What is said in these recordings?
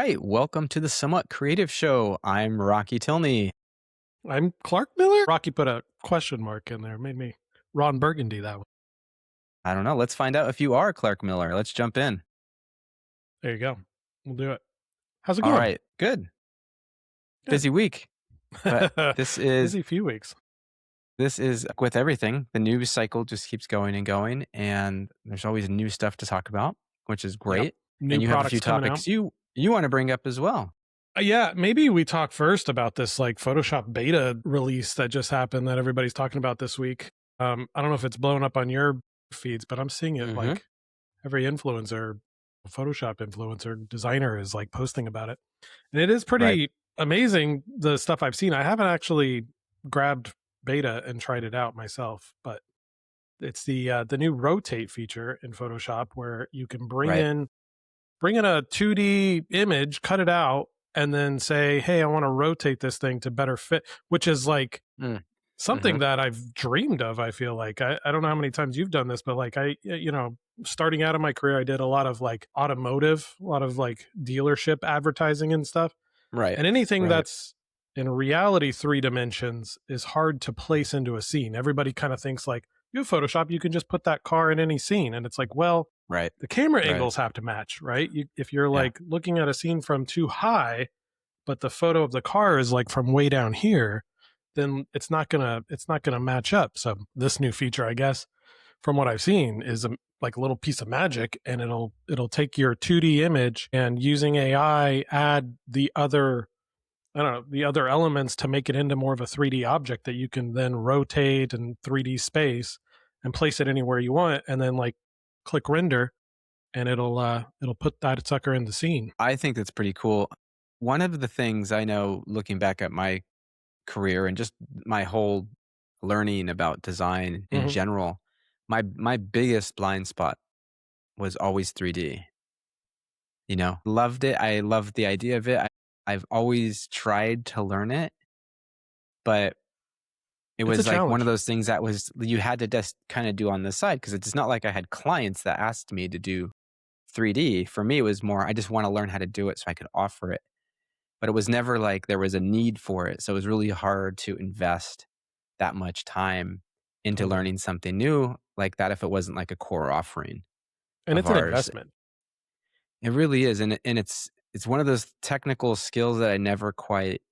right, welcome to the Somewhat Creative Show. I'm Rocky Tilney. I'm Clark Miller. Rocky put a question mark in there. Made me Ron Burgundy that way. I don't know. Let's find out if you are Clark Miller. Let's jump in. There you go. We'll do it. How's it All going? right, good. Good. Busy week, but Busy few weeks. this is with everything. The news cycle just keeps going and going, and there's always new stuff to talk about, which is Yep. great. New And you have a few products coming out. topics you want to bring up as well. Yeah, maybe we talk first about this like Photoshop beta release that just happened that everybody's talking about this week. I don't know if it's blowing up on your feeds, but I'm seeing it like every influencer, Photoshop influencer, designer is like posting about it. And it is pretty amazing, the stuff I've seen. I haven't actually grabbed beta and tried it out myself, but it's the new rotate feature in Photoshop where you can bring in a 2D image, cut it out, and then say, hey, I want to rotate this thing to better fit, which is like something that I've dreamed of. I feel like I don't know how many times you've done this, but like starting out in my career, I did a lot of like automotive, a lot of like dealership advertising and stuff. Right. And anything that's in reality 3 dimensions is hard to place into a scene. Everybody kind of thinks like, you have Photoshop, you can just put that car in any scene. And it's like, well, the camera angles have to match, right? If you're like looking at a scene from too high, but the photo of the car is like from way down here, then it's not gonna match up. So this new feature, I guess, from what I've seen, is like a little piece of magic, and it'll take your 2D image and using AI add the other elements to make it into more of a 3D object that you can then rotate in 3D space and place it anywhere you want, and then like click render, and it'll put that sucker in the scene. I think that's pretty cool. One of the things I know, looking back at my career and just my whole learning about design in general, my biggest blind spot was always 3D. Loved it. I loved the idea of it. I've always tried to learn it, but it was like one of those things that you had to just kind of do on the side, because it's not like I had clients that asked me to do 3D. For me, it was more, I just want to learn how to do it so I could offer it. But it was never like there was a need for it. So it was really hard to invest that much time into learning something new like that if it wasn't like a core offering. And it's an investment. It really is. And it's one of those technical skills that I never quite,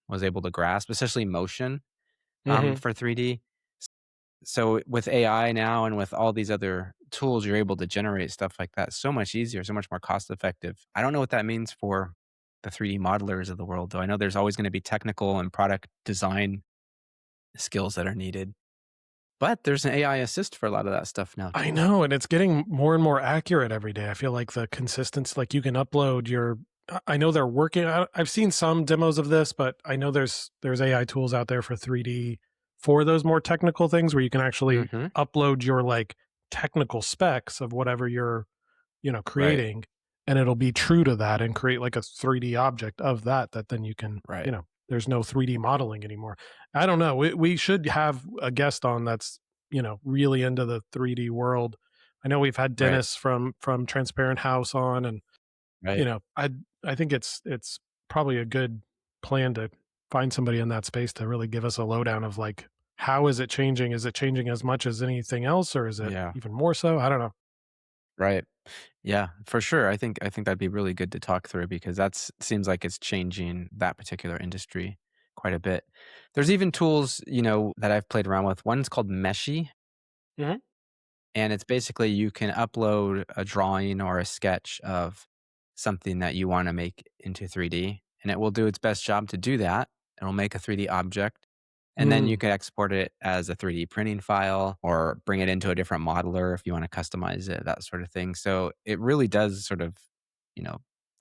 was able to grasp, especially motion for 3D. So with AI now and with all these other tools, you're able to generate stuff like that so much easier, so much more cost effective. I don't know what that means for the 3D modelers of the world, though. I know there's always going to be technical and product design skills that are needed. But there's an AI assist for a lot of that stuff now. I know, and it's getting more and more accurate every day. I feel like the consistency, like you can upload your, I know they're working, I've seen some demos of this, but I know there's AI tools out there for 3D for those more technical things where you can actually upload your like technical specs of whatever you're, creating, and it'll be true to that and create like a 3D object of that then you can, there's no 3D modeling anymore. I don't know. We should have a guest on that's, really into the 3D world. I know we've had Dennis from Transparent House on, and I think it's probably a good plan to find somebody in that space to really give us a lowdown of like, how is it changing? Is it changing as much as anything else, or is it even more so? I don't know. Right. Yeah, for sure. I think that'd be really good to talk through, because seems like it's changing that particular industry quite a bit. There's even tools, that I've played around with. One's called Meshy. And it's basically you can upload a drawing or a sketch of something that you want to make into 3D, and it will do its best job to do that. It'll make a 3D object. And then you could export it as a 3D printing file or bring it into a different modeler if you want to customize it, that sort of thing. So it really does sort of,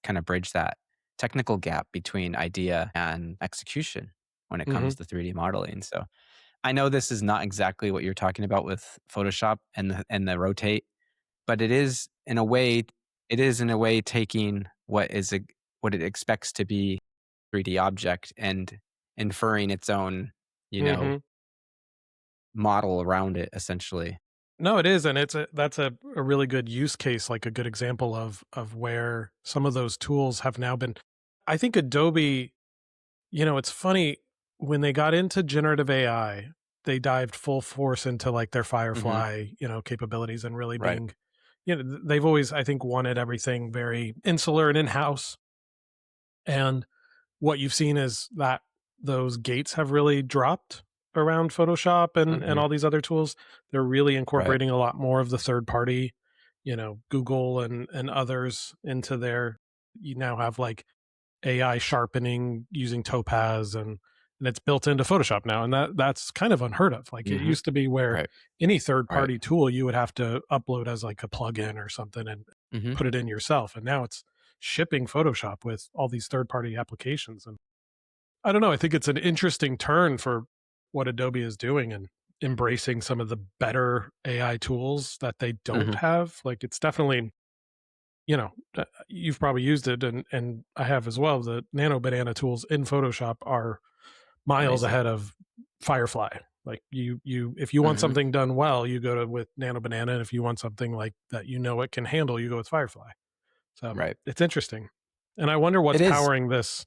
kind of bridge that technical gap between idea and execution when it comes to 3D modeling. So I know this is not exactly what you're talking about with Photoshop and the rotate, but it is in a way taking what it expects to be 3D object and inferring its own model around it, essentially. No, it is, and that's a really good use case, like a good example of where some of those tools have now been. I think Adobe, it's funny, when they got into generative AI, they dived full force into like their Mhm. Firefly, capabilities and really Right. being, they've always, I think, wanted everything very insular and in-house. And what you've seen is that those gates have really dropped around Photoshop and Mhm. all these other tools. They're really Right. incorporating a lot more of the third party, Google and others into their. You now have like AI sharpening using Topaz and it's built into Photoshop now, and that's kind of unheard of. Like it Mhm. used to be where Right. any third Right. party tool you would have to upload as like a plugin or something and Mhm. put it in yourself, and now it's shipping Photoshop with all these third party applications. And I don't know, I think it's an interesting turn for what Adobe is doing and embracing some of the better AI tools that they don't Mhm. have. Like it's definitely, you've probably used it and I have as well. The NanoBanana tools in Photoshop are miles Amazing. ahead of Firefly. Like if you want Mhm. something done well, you go to with NanoBanana, and if you want something like that it can handle, you go with Firefly. So Right. it's interesting. And I wonder what's It is. powering this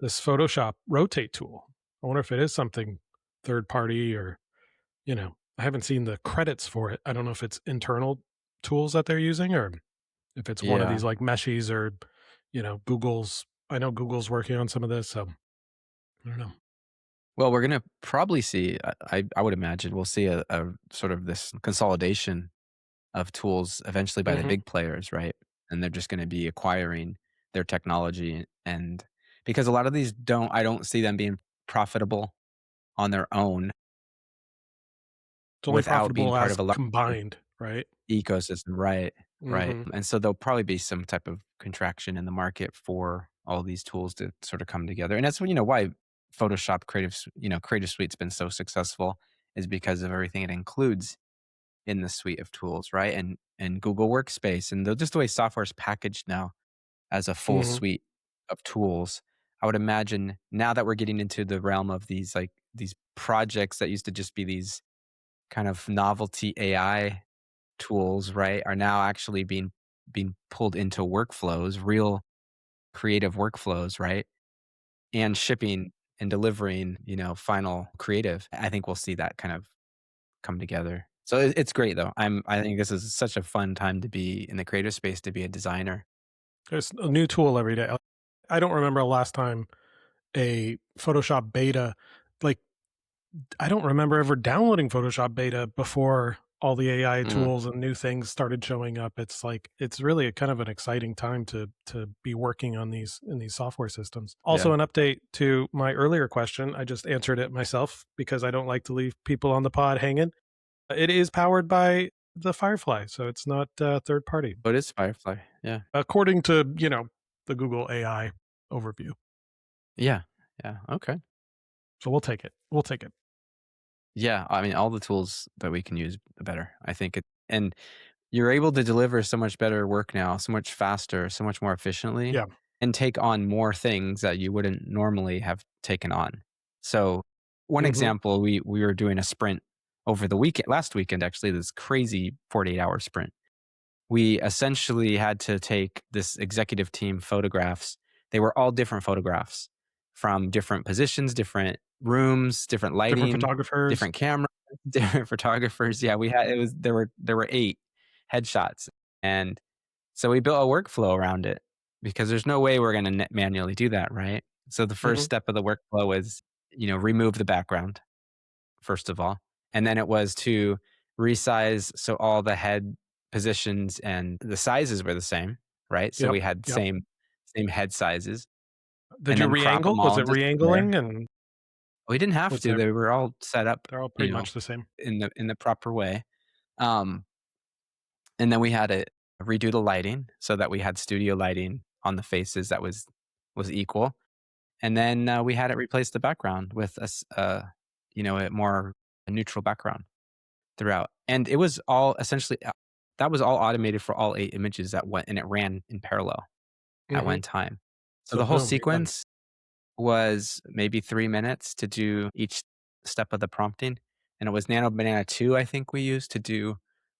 Photoshop rotate tool. I wonder if it is something third party or, I haven't seen the credits for it. I don't know if it's internal tools that they're using or if it's one of Yeah. these like meshes or, Google's. I know Google's working on some of this, so I don't know. Well, we're gonna probably see, I would imagine we'll see a sort of this consolidation of tools eventually by the Mhm. big players, right? And they're just gonna be acquiring their technology, and because a lot of these I don't see them being profitable on their own It's only without being profitable part as of a larger combined, right? ecosystem. Right, right. Mhm. And so there'll probably be some type of contraction in the market for all these tools to sort of come together. And that's why Photoshop Creative Suite's been so successful is because of everything it includes in the suite of tools, right? And Google Workspace and just the way software is packaged now as a full Mhm. suite of tools. I would imagine now that we're getting into the realm of these projects that used to just be these kind of novelty AI tools, right, are now actually being pulled into workflows, real creative workflows, right? And shipping and delivering, final creative. I think we'll see that kind of come together. So it's great though. I think this is such a fun time to be in the creative space to be a designer. There's a new tool every day. I don't remember the last time a Photoshop beta, like, I don't remember ever downloading Photoshop beta before all the AI Mm, tools and new things started showing up. It's like it's really a kind of an exciting time to be working on these in these software systems. Also, yeah. an update to my earlier question. I just answered it myself because I don't like to leave people on the pod hanging. It is powered by the Firefly, so it's not third party, But it's Firefly. Yeah. according to the Google AI overview. Yeah. Yeah. Okay. So we'll take it. We'll take it. Yeah. I mean, all the tools that we can use, the better. I think and you're able to deliver so much better work now, so much faster, so much more efficiently, Yeah. and take on more things that you wouldn't normally have taken on. So, one Hmm. example, we were doing a sprint over the weekend last weekend, actually, this crazy 48-hour sprint. We essentially had to take this executive team photographs. They were all different photographs from different positions, different rooms, different Different lighting, photographers. different cameras, different photographers. Yeah, we had it was there were 8 headshots. And so we built a workflow around it because there's no way we're going to manually do that, right? So the first Hmm. step of the workflow is, remove the background first of all. And then it was to resize so all the head positions and the sizes were the same, right? So Yep. we had Yep. same head sizes Did and you then crop re-angle? them Was all it into Square. re-angling? And We didn't have was to. there They were all set up, they're all you pretty know, much the same. in the proper way. Um, and then we had to redo the lighting so that we had studio lighting on the faces that was equal. And then we had it replace the background with a more neutral background throughout. And it was all essentially that was all automated for all 8 images that went and it ran in parallel at Mhm. one time. So So the whole boom, you're done. sequence was maybe 3 minutes to do each step of the prompting, and it was Nano Banana 2, I think we used to do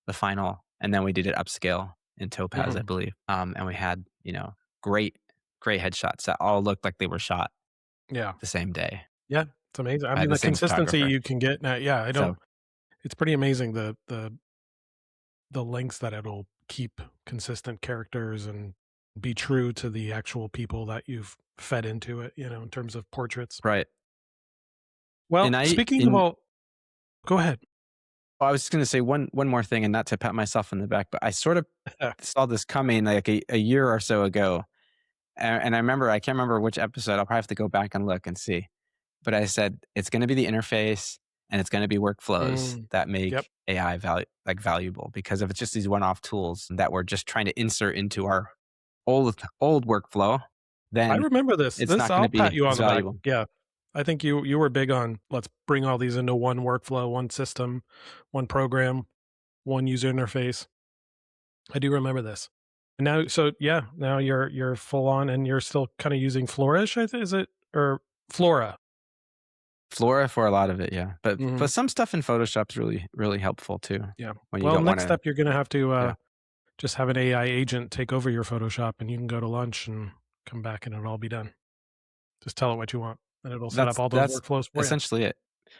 the final, and then we did it upscale in Topaz, I Mhm. believe. And we had, great, great headshots that all looked like they were shot Yeah. the same day Yeah, it's amazing. I by mean, the the same consistency photographer. you can get now, yeah, I don't So, it's pretty amazing the lengths that it'll keep consistent characters and be true to the actual people that you've fed into it, in terms of portraits. right. Well, And I speaking of in all go ahead. I was just gonna say one more thing, and not to pat myself on the back, but I sort of saw this coming like a year or so ago. And I can't remember which episode. I'll probably have to go back and look and see. But I said it's going to be the interface and it's going to be workflows Mm, that yep. make AI valuable, because if it's just these one-off tools that we're just trying to insert into our old workflow, I then remember this. it's This not going I'll to pat be you on as the back. valuable. Yeah. I think you were big on let's bring all these into one workflow, one system, one program, one user interface. I do remember this. And now so yeah, now you're full on and you're still kind of using Flourish, I think is it? Or Flora. Flora for a lot of it, yeah. But Mhm. some stuff in Photoshop's really really helpful too Yeah. when you Well, don't want next to. step you're gonna have to Yeah, just have an AI agent take over your Photoshop and you can go to lunch and come back and it'll all be done. Just tell it what you want and it'll set up all those that's workflows for you. essentially it.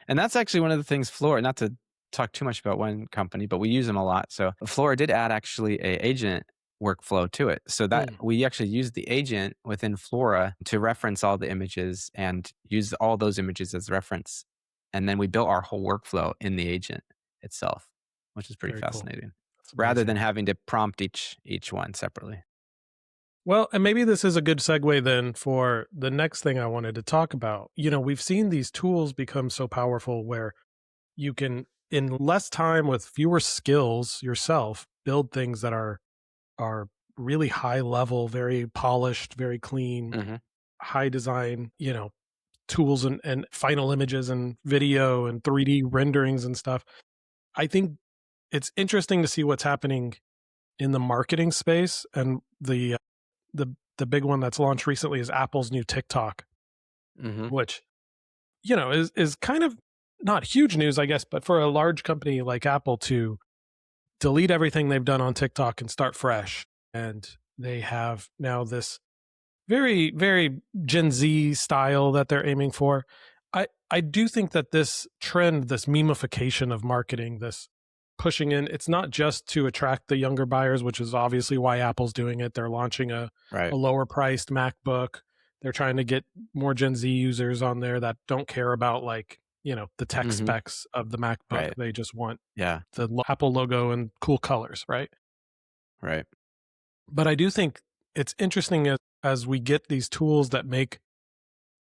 And that's actually one of the things Flora, not to talk too much about one company, but we use them a lot. So Flora did add actually a agent workflow to it. So that Mm, we actually used the agent within Flora to reference all the images and use all those images as reference. And then we built our whole workflow in the agent itself, which is pretty very cool. fascinating. That's Rather amazing. than having to prompt each one separately. Well, and maybe this is a good segue then for the next thing I wanted to talk about. We've seen these tools become so powerful where you can, in less time with fewer skills yourself, build things that are really high level, very polished, very clean, Hmm. high design, tools and final images and video and 3D renderings and stuff. I think it's interesting to see what's happening in the marketing space and the big one that's launched recently is Apple's new TikTok, Hmm. which is kind of not huge news, I guess, but for a large company like Apple to delete everything they've done on TikTok and start fresh, and they have now this very very Gen Z style that they're aiming for. I do think that this trend, this memification of marketing, this pushing in, it's not just to attract the younger buyers, which is obviously why Apple's doing it. They're launching a Right. lower priced MacBook. They're trying to get more Gen Z users on there that don't care about like, the tech Hmm. specs of the MacBook. Right. They just want Yeah. the Apple logo and cool colors, right? Right. But I do think it's interesting as we get these tools that make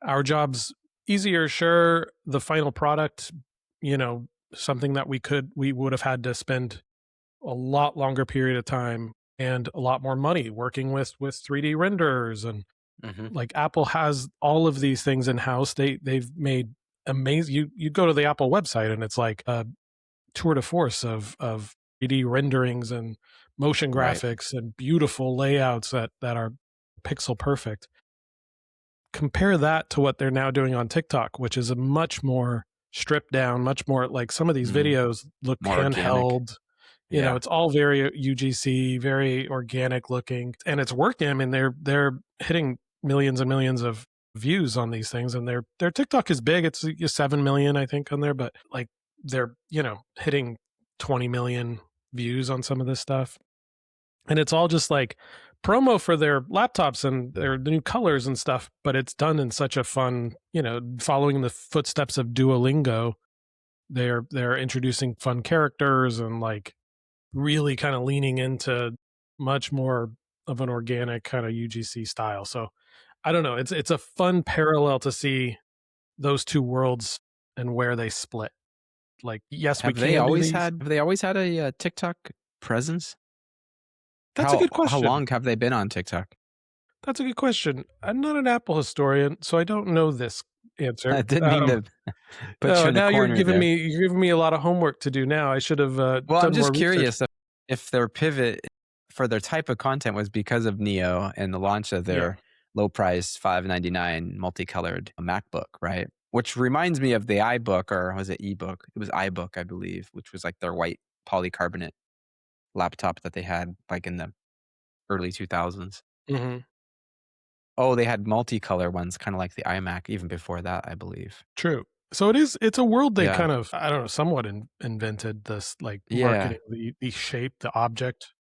our jobs easier. Sure, the final product, something that we would have had to spend a lot longer period of time and a lot more money working with 3D renderers and Hmm. like Apple has all of these things in house. They've made amazing. You go to the Apple website and it's like a tour de force of 3D renderings and motion Right. graphics and beautiful layouts that are pixel perfect. Compare that to what they're now doing on TikTok, which is a much more stripped down, much more like some of these Mm. videos look More organic. handheld. Yeah. It's all very UGC, very organic looking, and it's working. I mean, they're hitting millions and millions of views on these things, and their TikTok is big. It's 7 million, I think, on there, but like they're hitting 20 million views on some of this stuff, and it's all just like promo for their laptops and their new colors and stuff. But it's done in such a fun, following the footsteps of Duolingo. They're introducing fun characters and like really kind of leaning into much more of an organic kind of UGC style. So I don't know. It's a fun parallel to see those two worlds and where they split. Like, yes, we can do these. Have they always had a, TikTok presence? That's a good How question. long have they been on TikTok? That's a good question. I'm not an Apple historian, so I don't know this answer. I didn't mean to put you Oh, in the now corner there. you're giving me a lot of homework to do. Now I should have Well, I'm done more just research. curious if their pivot for their type of content was because of Neo and the launch of Yeah, their low price $599 multicolored MacBook, right? Which reminds me of the iBook, or was it eBook? It was iBook, I believe, which was like their white polycarbonate. laptop that they had, like, in the early 2000s. Mhm. Oh, they had multicolor ones, kinda like the iMac even before that, I believe. True. So it's a world they Yeah. kind of, I don't know, somewhat invented this, like, Yeah. marketing, the shape, the object.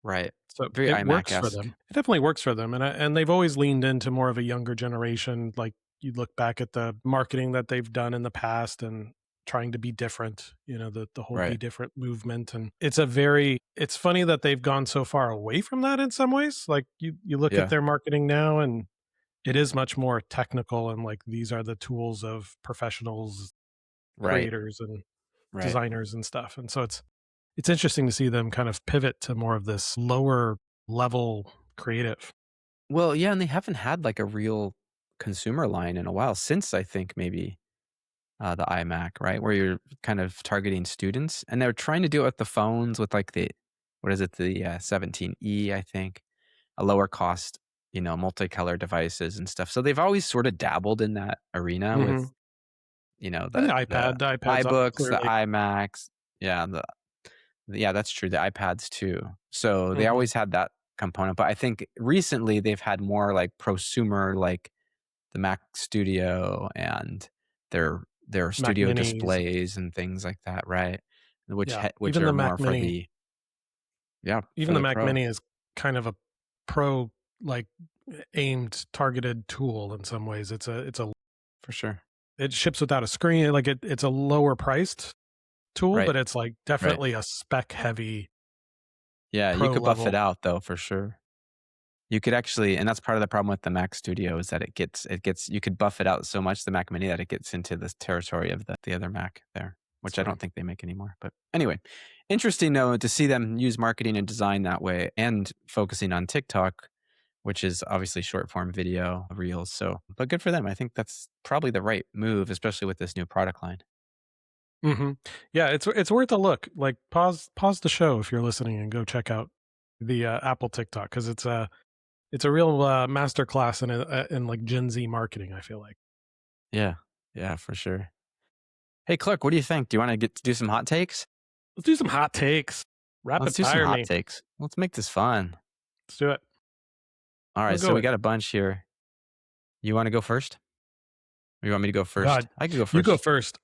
Right. So Very it works for iMac-esque. them. It definitely works for them, and they've always leaned into more of a younger generation, like, you look back at the marketing that they've done in the past and trying to be different, the whole be Right. different movement, and it's funny that they've gone so far away from that in some ways, like, you look at Yeah. their marketing now, and it is much more technical and, like, these are the tools of professionals, Right. creators, and Right. designers and stuff, and so it's interesting to see them kind of pivot to more of this lower level creative. Well, yeah, and they haven't had, like, a real consumer line in a while since I think maybe, the iMac, right? Where you're kind of targeting students, and they're trying to do it with the phones with, like, the what is it? The, 17E, I think, a lower cost, multicolor devices and stuff. So they've always sorta dabbled in that arena with, Mhm. And the iPad's iBooks, the clearly. iMacs. Yeah, yeah, that's true, the iPads too. So they Mhm. always had that component, but I think recently they've had more like prosumer, like the Mac Studio and their Mac studio Minis. displays and things like that, right? Yeah, Which are more for the even for the the Mac pro, Mini is kind of a pro, like, aimed, targeted tool in some ways. for sure. It ships without a screen, like, it's a lower priced tool, Right, but it's, like, right. definitely a spec heavy Yeah, you pro could buff it level. out though, for sure. You could actually, and that's part of the problem with the Mac Studio is that it gets you could buff it out so much, the Mac Mini, that it gets into this territory of the other Mac there, It's which I funny. don't think they make anymore. But anyway, interesting though to see them use marketing and design that way and focusing on TikTok, which is obviously short form video reels. So, but good for them. I think that's probably the right move, especially with this new product line. Mhm. Yeah, it's worth a look. Like, pause the show if you're listening and go check out the, Apple TikTok, because it's a real, master class in, like, Gen Z marketing, I feel like. Yeah, yeah, for sure. Hey, Clark, what do you think? Do you want to get to do some hot takes? Let's do some hot takes. Let's Rapid do some fire hot me. takes. Let's make this fun. Let's do it. All I'll right, so go we it. got a bunch here. You want to go first? Or you want me to go first? God, I could go you go first. first.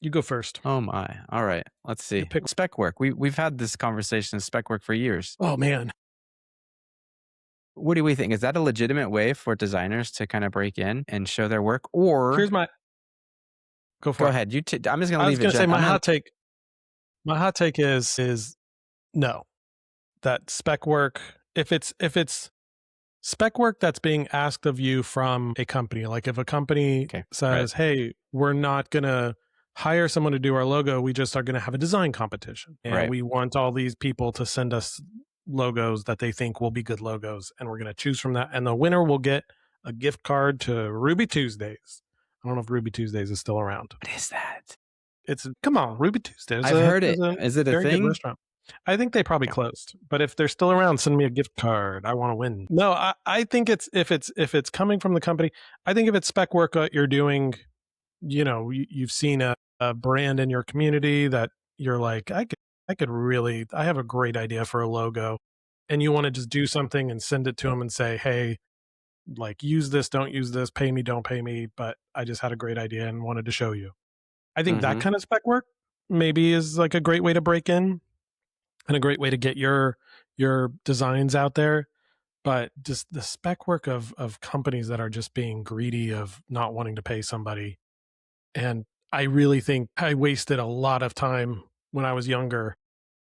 You go first. Oh my. All right. Let's You see. pick. Spec work. We've had this conversation of spec work for years. Oh, man. What do we think? Is that a legitimate way for designers to kind of break in and show their work? Or Here's my Go go for it. ahead. I'm just gonna I was leave it. gonna say I'm gonna. my hot take is no. That spec work, if it's spec work that's being asked of you from a company, like, if a company Okay. Right. says, "Hey, we're not gonna hire someone to do our logo, we just are gonna have a design competition, and Right. we want all these people to send us logos that they think will be good logos, and we're gonna choose from that, and the winner will get a gift card to Ruby Tuesdays." I don't know if Ruby Tuesdays is still around. What is that? It's Come on, Ruby Tuesday I've heard is it. a Is it a very good thing? restaurant. I think they probably Okay. closed, but if they're still around, send me a gift card. I wanna win. No, I think it's if it's coming from the company, I think if it's spec work that you're doing, you've seen a brand in your community that you're like, I have a great idea for a logo," and you wanna just do something and send it to them and say, "Hey, like, use this, don't use this, pay me, don't pay me, but I just had a great idea and wanted to show you." I think that Mm-hmm. kind of spec work maybe is, like, a great way to break in and a great way to get your designs out there, but just the spec work of companies that are just being greedy of not wanting to pay somebody, and I really think I wasted a lot of time when I was younger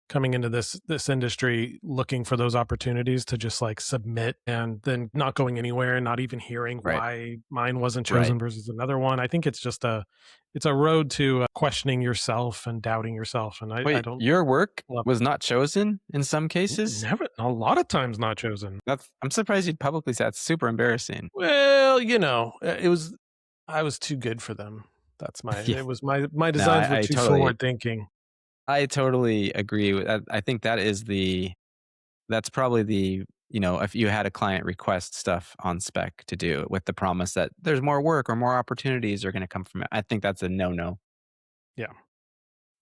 coming into this industry looking for those opportunities to just, like, submit and then not going anywhere and not even hearing Right. why mine wasn't Right. chosen versus another one. I think it's a road to, questioning yourself and doubting yourself, and I Wait, don't your work love was not chosen in some it. cases? Never, a lot of times not chosen. I'm surprised you'd publicly say that's super embarrassing. Well, it was I was too good for them. Yeah. It was my No, designs were too forward thinking. I totally agree with that. I think that's probably if you had a client request stuff on spec to do with the promise that there's more work or more opportunities are going to come from it. I think that's a no-no. Yeah.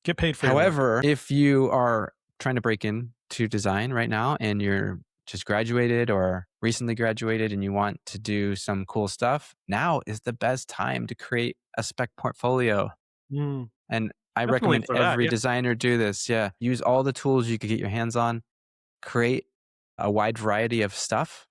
Get paid for your work. However, if you are trying to break in to design right now and you're just graduated or recently graduated and you want to do some cool stuff, now is the best time to create a spec portfolio. Mm, And I definitely recommend for that, every yeah. designer do this. Yeah. Use all the tools you could get your hands on, create a wide variety of stuff,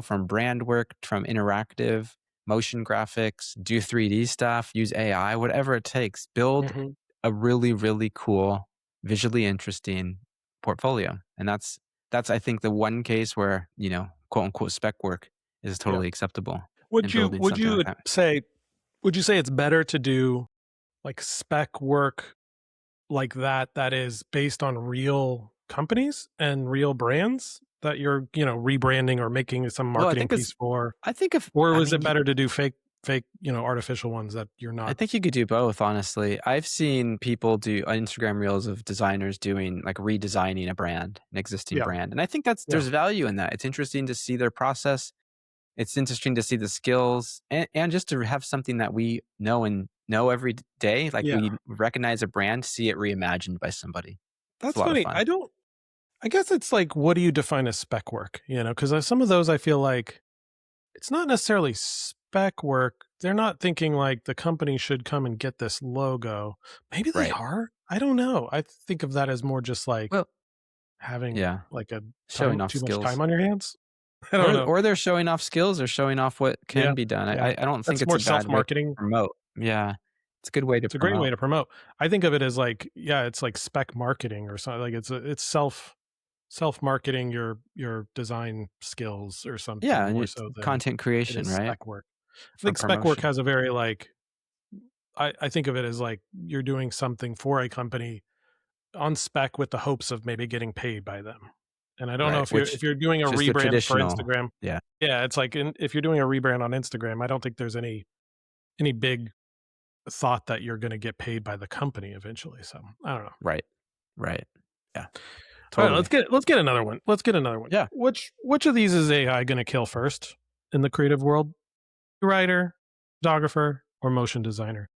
from brand work, from interactive, motion graphics, do 3D stuff, use AI, whatever it takes. Build Mhm, a really, really cool, visually interesting portfolio. And that's I think the one case where, quote unquote spec work is yeah. totally acceptable in Would you building would something like you that. say would you say it's better to do, like, spec work like that is based on real companies and real brands that you're, rebranding or making some Well, marketing piece for? I think if Or I was it mean better to do fake, artificial ones that you're I not? think you could do both, honestly. I've seen people do Instagram reels of designers doing like redesigning a brand, an existing Yeah, brand. And I think there's yeah, value in that. It's interesting to see their process. It's interesting to see the skills and just to have something that we know every day. Like yeah. we recognize a brand, see it reimagined by somebody. It's a That's lot of funny. fun. I guess it's like, what do you define as spec work? Because some of those I feel like it's not necessarily spec work. They're not thinking like the company should come and get this logo. Maybe they Right. are. I don't know. I think of that as more just like Well, having yeah. like a Showing time off too much time skills. on your hands. I don't know. Or they're showing off skills or showing off what Yeah, can be done. yeah. I don't think That's it's more a bad way to self-marketing. promote. Yeah. It's a good way to It's a great way promote. to promote. I think of it as like, yeah, it's like spec marketing or something. Like it's self-marketing your design skills or Yeah, something and more it's so than content it creation, is right? spec work. I For think spec work promotion. has a very like I think of it as like you're doing something for a company on spec with the hopes of maybe getting paid by them. And I don't know Right, if you're doing a which is the rebrand for traditional. Instagram. Yeah, Yeah, it's like if you're doing a rebrand on Instagram, I don't think there's any big thought that you're going to get paid by the company eventually. So I don't know. right, right. Yeah, All right, totally. let's get another one. Let's get another one. Yeah, Which of these is AI going to kill first in the creative world? Writer, photographer, or motion designer?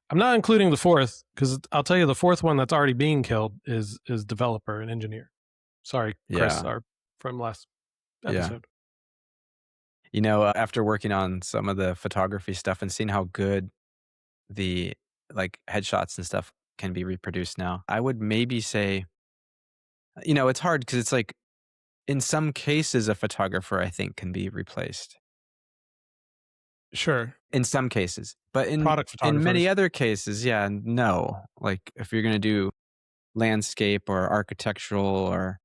I'm not including the fourth because I'll tell you the fourth one that's already being killed is developer and engineer. Sorry, Chris, yeah, our from last yeah. episode. After working on some of the photography stuff and seeing how good the, like, headshots and stuff can be reproduced now, I would maybe say, it's hard because it's like, in some cases, a photographer, I think, can be replaced. Sure, In some cases, but product in many photographers. other cases, yeah, no. Like, if you're gonna do landscape or architectural or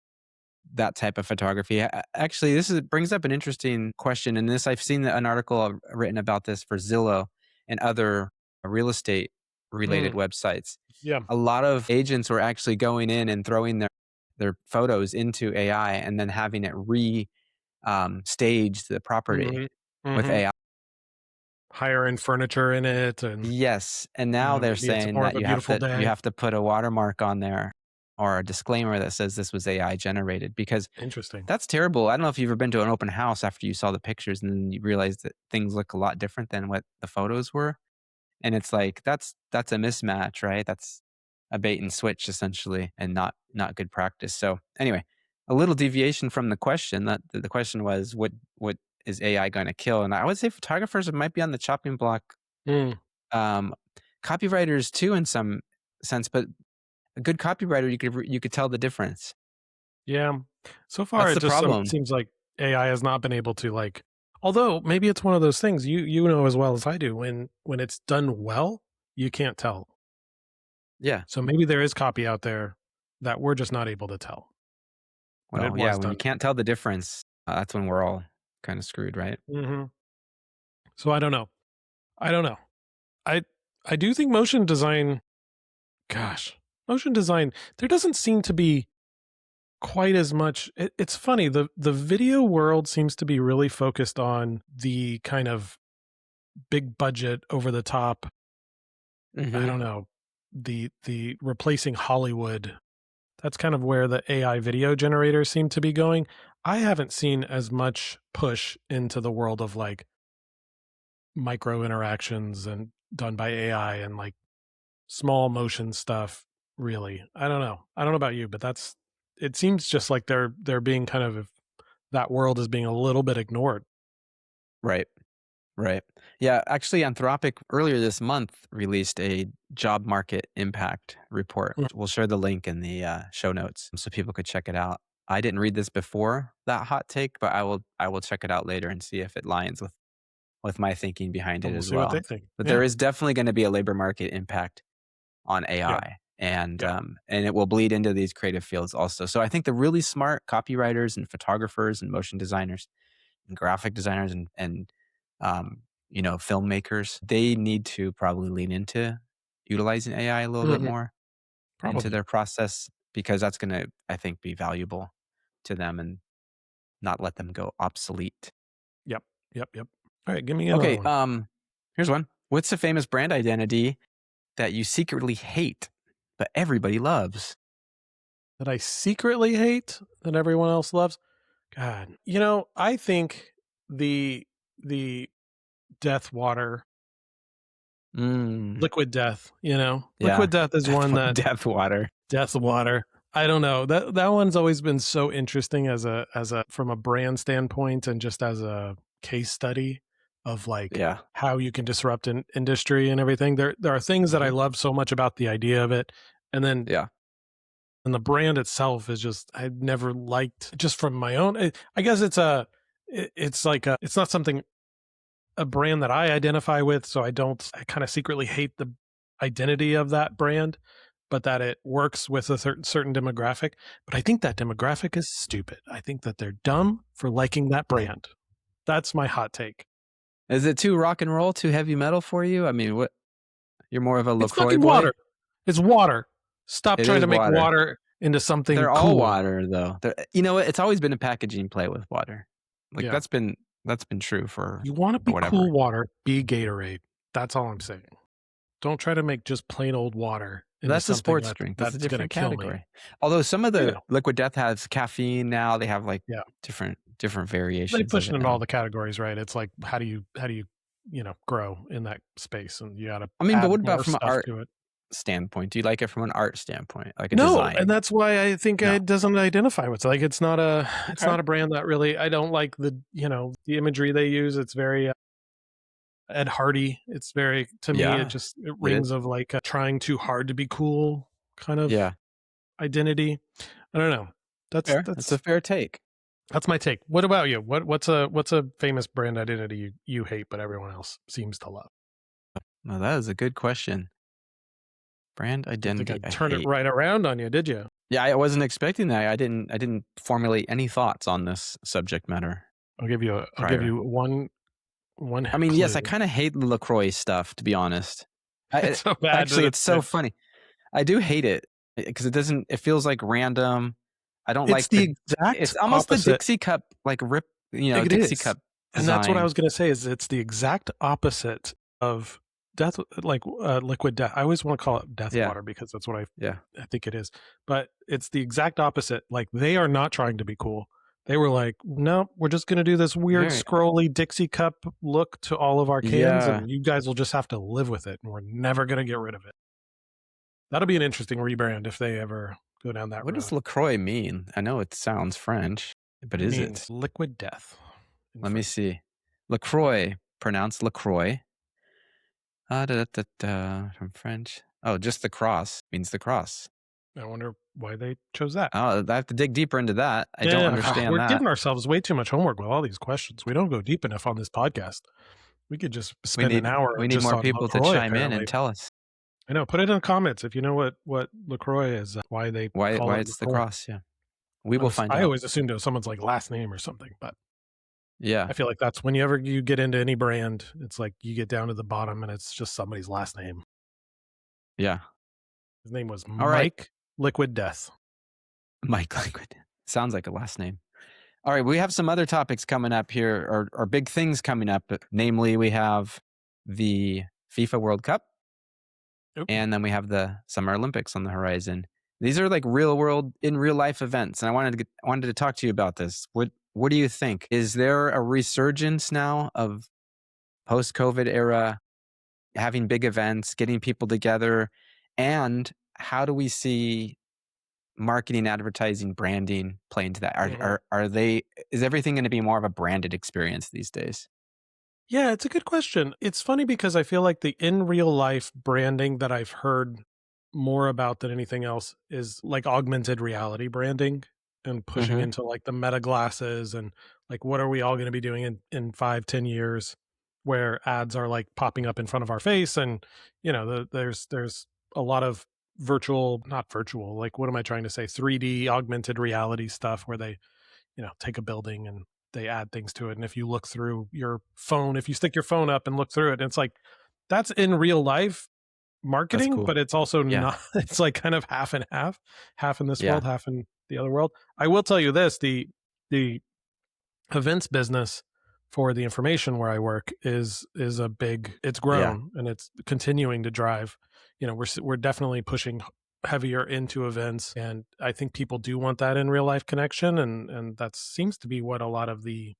that type of photography. Actually, brings up an interesting question. And this, I've seen an article written about this for Zillow and other real estate related Mm, websites. yeah. A lot of agents were actually going in and throwing their photos into AI and then having it stage the property Hmm. with Hmm. AI. Higher end furniture in it, and Yes, and now they're maybe it's saying more that of a beautiful you day. have to put a watermark on there or a disclaimer that says this was AI generated because Interesting. that's terrible. I don't know if you've ever been to an open house after you saw the pictures and then you realize that things look a lot different than what the photos were. And it's like that's a mismatch, right? That's a bait and switch essentially and not good practice. So anyway, a little deviation from the question. That the question was what is AI going to kill? And I would say photographers might be on the chopping block. Mm, Um, Copywriters too in some sense, but a good copywriter you could tell the difference. yeah. So far, That's it the just problem. seems like AI has not been able to like. Although maybe it's one of those things you know as well as I do when it's done well, you can't tell. Yeah. So maybe there is copy out there that we're just not able to tell, but it Well, yeah, was when you done. can't tell the difference, that's when we're all kind of screwed, right? Hmm. So I don't know. I don't know. I I do think motion design. Gosh, motion design. There doesn't seem to be quite as much. It's funny. The video world seems to be really focused on the kind of big budget, over the top. I Mhm. don't know, the replacing Hollywood. That's kind of where the AI video generators seem to be going. I haven't seen as much push into the world of like micro interactions and done by AI and like small motion stuff. Really, I don't know. I don't know about you, but it seems just like they're being kind of that world is being a little bit ignored. Right. Right. Yeah, actually, Anthropic earlier this month released a job market impact report. Mm, We'll share the link in the show notes so people could check it out. I didn't read this before that hot take, but I will check it out later and see if it aligns with my thinking behind and it we'll as see what they well. think. But there Yeah. is definitely going to be a labor market impact on Yeah. AI, Yeah. and it will bleed into these creative fields also. So I think the really smart copywriters and photographers and motion designers and graphic designers and um, filmmakers, they need to probably lean into utilizing AI a little bit Mhm. more into Probably. their process because that's going to, I think, be valuable to them and not let them go obsolete. Yep. Yep. Yep. All right. Give me another Okay, one here's one. What's the famous brand identity that you secretly hate but everybody loves? that I secretly hate that everyone else loves. God, I think the the death water, Mm, liquid death. yeah, Liquid death is one that death water. death water. I don't know, that one's always been so interesting as a from a brand standpoint and just as a case study of like Yeah, how you can disrupt an industry and everything. There are things that I hmm, love so much about the idea of it, and then yeah, and the brand itself is just I've never liked just from my own. I guess it's like it's not something a brand that I identify with, so I kind of secretly hate the identity of that brand, but that it works with a certain demographic. But I think that demographic is stupid. I think that they're dumb for liking that brand. That's my hot take. Is it too rock and roll, too heavy metal for you? I mean, what you're more of a It's LaCroix fucking boy? water. It's water. Stop It trying is to make water. water into something They're all cool. water though. You know what? It's always been a packaging play with water. Like Yeah. that's been true for You want to be cool whatever. water, be Gatorade. That's all I'm saying. Don't try to make just plain old water into That's a something sports drink. That's a that's gonna different kill me. category. Although some of I the know. Liquid Death has caffeine now. They have like Yeah. different They variations push of it it in all now. the categories, right? It's like how do you grow in that space, and you gotta I mean, but add what about more from an stuff art to it. standpoint? Do you like it from an art standpoint, like a No, and design? that's why I think No. it doesn't identify with like it's Okay. not a brand that really I don't like the imagery they use. It's very Ed Hardy. It's very to me Yeah, it it is. rings of like trying too hard to be cool kind of Yeah, identity. I don't know. That's fair. That's a that's fair take. that's my take. What about you? What's a famous brand identity you hate but everyone else seems to love? Well, that is a good question. Brand Didn't think identity I'd I turn it hate. right around on you, did you? Yeah, I wasn't expecting that. I didn't formulate any thoughts on this subject matter I'll give you prior. one I mean, yes, I clue. kinda hate the LaCroix stuff, to be honest. It's so bad that Actually, it's it's so good. funny. I do hate it, because it feels like random. I don't It's like the the exact it's almost the opposite. Dixie cup, like, It Dixie is. cup And that's what I design. was gonna say is it's the exact opposite of death liquid death. I always wanna call it death Yeah, water because that's what yeah. I think it is. But it's the exact opposite. Like, they are not trying to be cool. They were like, "No, we're just gonna do this weird Very scrolly Dixie cup look to all of our cans, yeah. and you guys will just have to live with it, and we're never gonna get rid of it." That'll be an interesting rebrand if they ever go down that What does road. LaCroix mean? I know it sounds French, but It is means it? liquid death in Let me French. see. LaCroix, pronounced LaCroix. Da, da, da, da, from French. Oh, just the cross means the cross. I wonder why they chose that. Oh, I have to dig deeper into that. I don't Yeah, understand we're that. giving ourselves way too much homework with all these questions. We don't go deep enough on this podcast. We could just We spend an need hour we need just more on people to LaCroix, chime in apparently. and tell us I know. Put it in the comments if you know what LaCroix is, why they call why it it's the LaCroix. cross. Yeah, we will find I out. always assumed it was someone's like last name or something, but Yeah, I feel like that's whenever you get into any brand, it's like you get down to the bottom and it's just somebody's last name. yeah. His name was All right, Mike Liquid Death. Mike Liquid sounds like a last name. All right, we have some other topics coming up here, or big things coming up. Namely, we have the FIFA World Cup, Oop. and then we have the Summer Olympics on the horizon. These are like real world, in real life events, and I wanted to talk to you about this. What do you think? Is there a resurgence now of post COVID era having big events, getting people together, and how do we see marketing, advertising, branding play into that? Mhm. Are they is everything gonna be more of a branded experience these days? Yeah, it's a good question. It's funny because I feel like the in real life branding that I've heard more about than anything else is like augmented reality branding and pushing Mhm. into like the meta glasses and like what are we all going to be doing in 5, 10 years where ads are like popping up in front of our face and there's a lot of virtual, not virtual, like what am I trying to say, 3D augmented reality stuff where they take a building and they add things to it. And if you look through your phone, if you stick your phone up and look through it, it's like that's in real life That's marketing, cool. but it's also Yeah. not, it's like kind of half and half in this Yeah. world, half in the other world. I will tell you this, the events business for the information where I work is a big, it's Yeah. grown and it's continuing to drive. We're definitely pushing heavier into events, and I think people do want that in real life connection, and that seems to be what a lot of the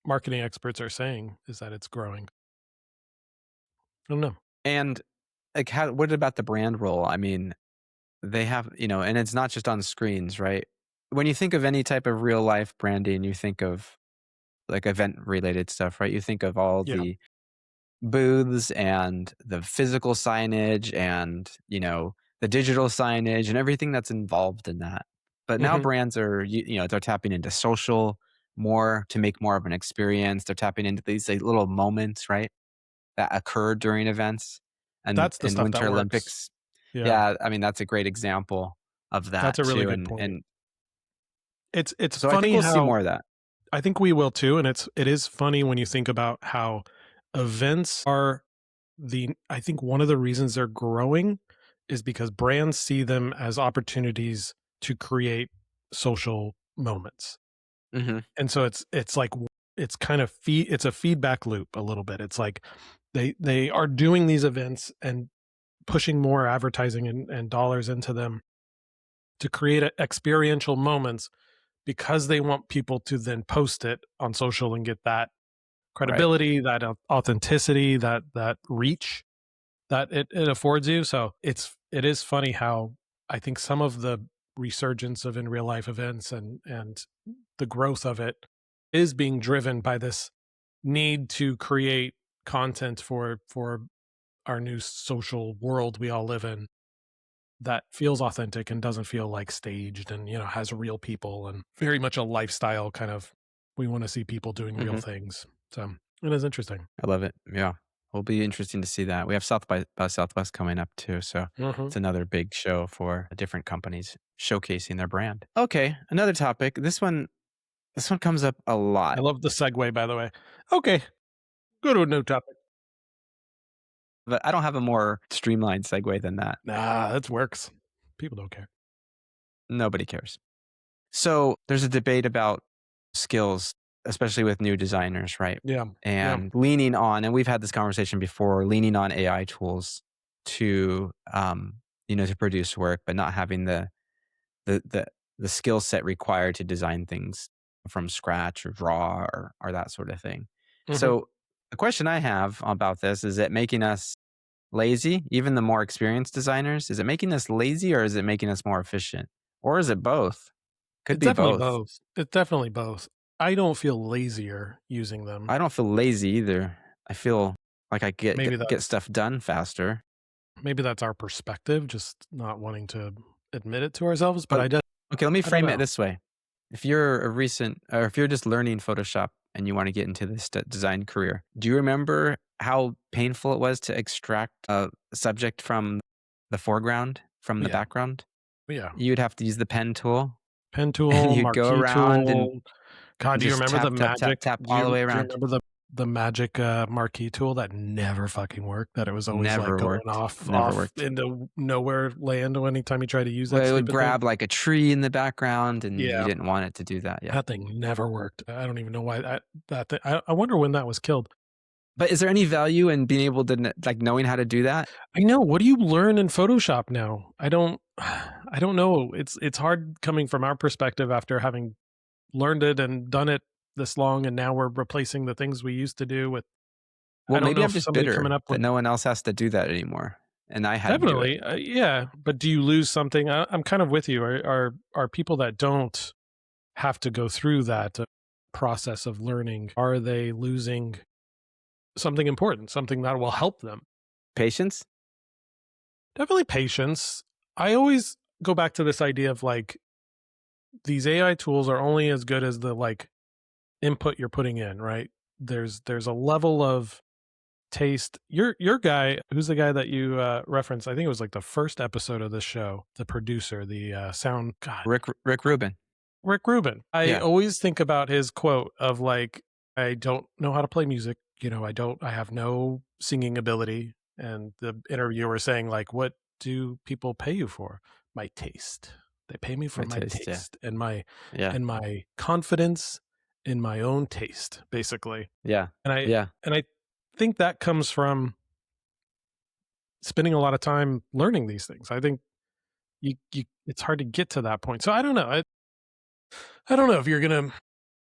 marketing experts are saying is that it's growing. I don't know. And, like, how what about the brand role? I mean, they have and it's not just on screens, right? When you think of any type of real life branding, you think of, like, event related stuff, right? You think of all Yeah. the booths and the physical signage and, the digital signage and everything that's involved in that. But now Hmm. brands are, they're tapping into social more to make more of an experience. They're tapping into these like, little moments, right, that occur during events and That's the in stuff that Winter works. Olympics. Yeah, Yeah, I mean, that's a great example of that's that a really too. good And point. and It's so I think funny we'll see how more of that. I think we will too, and it is funny when you think about how events are I think one of the reasons they're growing is because brands see them as opportunities to create social moments. Hmm. And so it's like it's kind of it's a feedback loop a little bit. It's like they are doing these events and pushing more advertising and dollars into them to create experiential moments because they want people to then post it on social and get that Right. credibility, that authenticity, that reach that it affords you. So it is funny how I think some of the resurgence of in real life events and the growth of it is being driven by this need to create content for our new social world we all live in that feels authentic and doesn't feel like staged and has real people and very much a lifestyle kind of, we want to see people doing real Hmm. things. So it is interesting. I love it. Yeah. Will be interesting to see that. We have South by Southwest coming up too, so Hmm. it's another big show for different companies showcasing their brand. Okay, another topic. This one comes up a I lot, love the segue, by the way. Okay, go to a new topic. but I don't have a more streamlined segue than that. Nah, that works. People don't care. Nobody cares. So, there's a debate about skills, especially with new designers, right? Yeah, yeah. And leaning on and we've had this conversation before, leaning on AI tools to, to produce work, but not having the the the skill set required to design things from scratch or draw or that sort of thing. Hmm. So the question I have about this is it making us lazy, even the more experienced designers? Is it making us lazy or is it making us more efficient? Or is it both? Could It's be definitely both. both. It's definitely both. I don't feel lazier using them. I don't feel lazy either. I feel like I get Maybe get, get that's stuff done faster. maybe that's our perspective, just not wanting to admit it to ourselves. But But okay, let me I don't frame it know. this way. If you're a recent or if you're just learning Photoshop and you want to get into this design career, do you remember how painful it was to extract a subject from the foreground, from the Yeah, background? yeah. You'd have to use the pen tool Pen and tool, you'd go marquee around and tool. God, do you just remember the tap, tap, tap, magic? tap all the way Do you around. remember the magic marquee tool that never fucking worked? That it was always like Never going worked. off Never off worked. into nowhere land anytime you tried to use that Well, it would stupid thing. grab like a tree in the background and you Yeah, didn't want it to do that. Yeah. that thing never worked. I don't even know why that thing, I wonder when that was killed. But is there any value in being able to like knowing how to do that? I know. What do you learn in Photoshop now? I don't I don't know. It's hard coming from our perspective after having learned it and done it this long, and now we're replacing the things we used to do with, I Well, don't maybe know I'm if just somebody coming bitter up that with, no one else has to do that anymore. and I had to do it. Definitely, yeah. But do you lose something? I'm kind of with you. Are people that don't have to go through that process of learning, are they losing something important, something that will help them? Patience? Definitely patience. I always go back to this idea of like these AI tools are only as good as the like input you're putting in, right? There's a level of taste. Your guy, who's the guy that you referenced? I think it was like the first episode of this show. The producer, the sound god, Rick Rubin. Rick Rubin. I Yeah, always think about his quote of like, I don't know how to play music. You know, I have no singing ability. And the interviewer saying like, what do people pay you for? My taste. They pay me for my my taste, yeah. taste Yeah, and my confidence in my own taste, basically. yeah, And I yeah. and I think that comes from spending a lot of time learning these things. I think you it's hard to get to that point. So I don't know. I don't know if you're gonna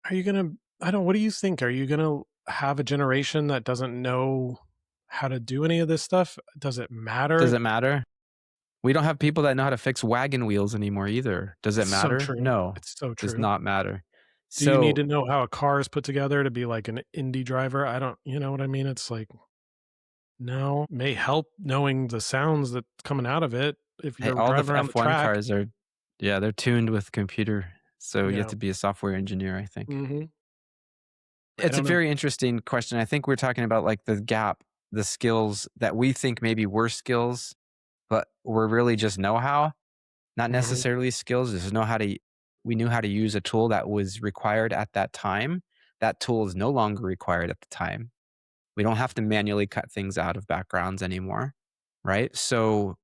are you gonna I don't what do you think? Are you gonna have a generation that doesn't know how to do any of this stuff? Does it Does matter? it matter? We don't have people that know how to fix wagon wheels anymore either. Does it It's so matter? true. No, It's so does true. not matter. Do you need So, to know how a car is put together to be like an indie driver? I don't, you know what I mean? It's like, no, may help knowing the sounds that's coming out of it if hey, you're all the driving around the F1 track, cars are yeah, they're tuned with computer, so you you have know. to be a software engineer, I think. Mhm. I It's a don't know. very interesting question. I think we're talking about, like, the gap, the skills that we think maybe were skills, but were really just know-how, not Mhm. necessarily skills, just know how to we knew how to use a tool that was required at that time. That tool is no longer required at the time. We don't have to manually cut things out of backgrounds anymore, right? So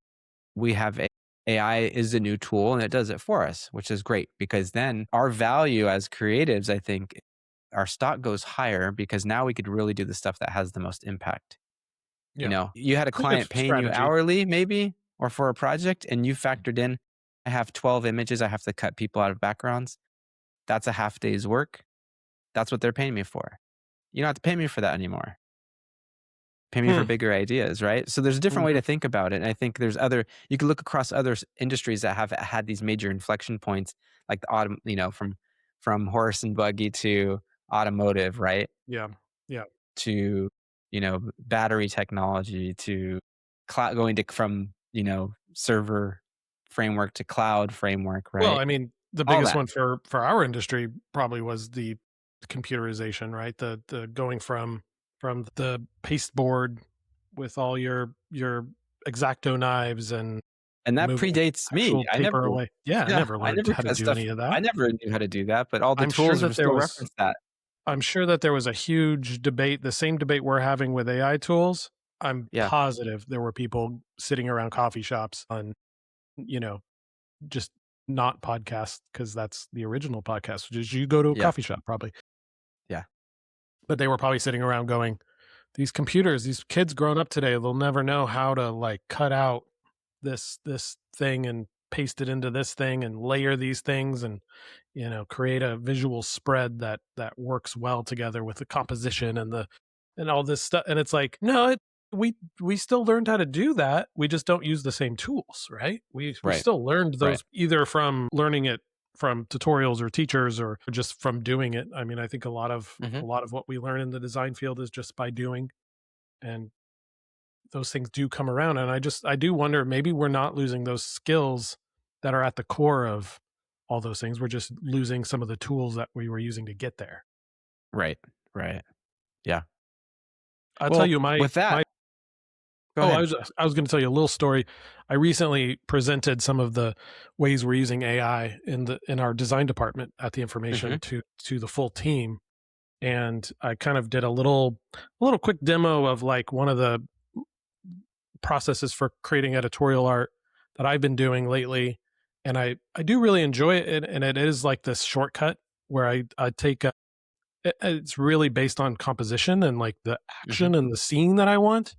we have AI is a new tool and it does it for us, which is great because then our value as creatives, I think, our stock goes higher because now we could really do the stuff that has the most impact. You Yeah. know, you had a It's a good client paying you strategy. hourly, maybe, or for a project, and you factored in, I have 12 images, I have to cut people out of backgrounds. That's a half day's work. That's what they're paying me for. You don't have to pay me for that anymore. Pay me for Hmm. bigger ideas, right? So there's a different way Mhm. to think about it. And I think there's other, you can look across other industries that have had these major inflection points, like the autumn, from horse and buggy to automotive, right? Yeah. Yeah. To, battery technology to cloud going to from, server framework to cloud framework, Well, right? I mean, the All biggest that. one for our industry probably was the computerization, right? The going from the paste board with all your X-Acto knives and And that moving predates me. actual paper away. Yeah, I never I learned never how to cut do stuff. any of I that. never knew how to do that, but all the I'm sure tools that are there still was reference that. I'm sure that there was a huge debate, the same debate we're having with AI tools. I'm Yeah, positive there were people sitting around coffee shops on, you know, just not podcasts because that's the original podcast, which is you go to a yeah, coffee shop probably. yeah, But they were probably sitting around going, these computers, these kids growing up today, they'll never know how to like cut out this thing and paste it into this thing and layer these things and create a visual spread that works well together with the composition and all this stuff. And it's like, no, we still learned how to do that. We just don't use the same tools, right? We right, still learned right. those either from learning it from tutorials or teachers or just from doing it. I mean, I think Mhm. a lot of what we learn in the design field is just by doing, and those things do come around. And I do wonder, maybe we're not losing those skills that are at the core of all those things. We're just losing some of the tools that we were using to get there. Right, right. Yeah. I'll tell Well, you with that my go oh, ahead. I was going to tell you a little story. I recently presented some of the ways we're using AI in our design department at the information Mhm. to the full team, and I kind of did a little quick demo of like one of the processes for creating editorial art that I've been doing lately, and I do really enjoy it, and it is like this shortcut where I take it's really based on composition and like the Mhm. action and the scene that I want.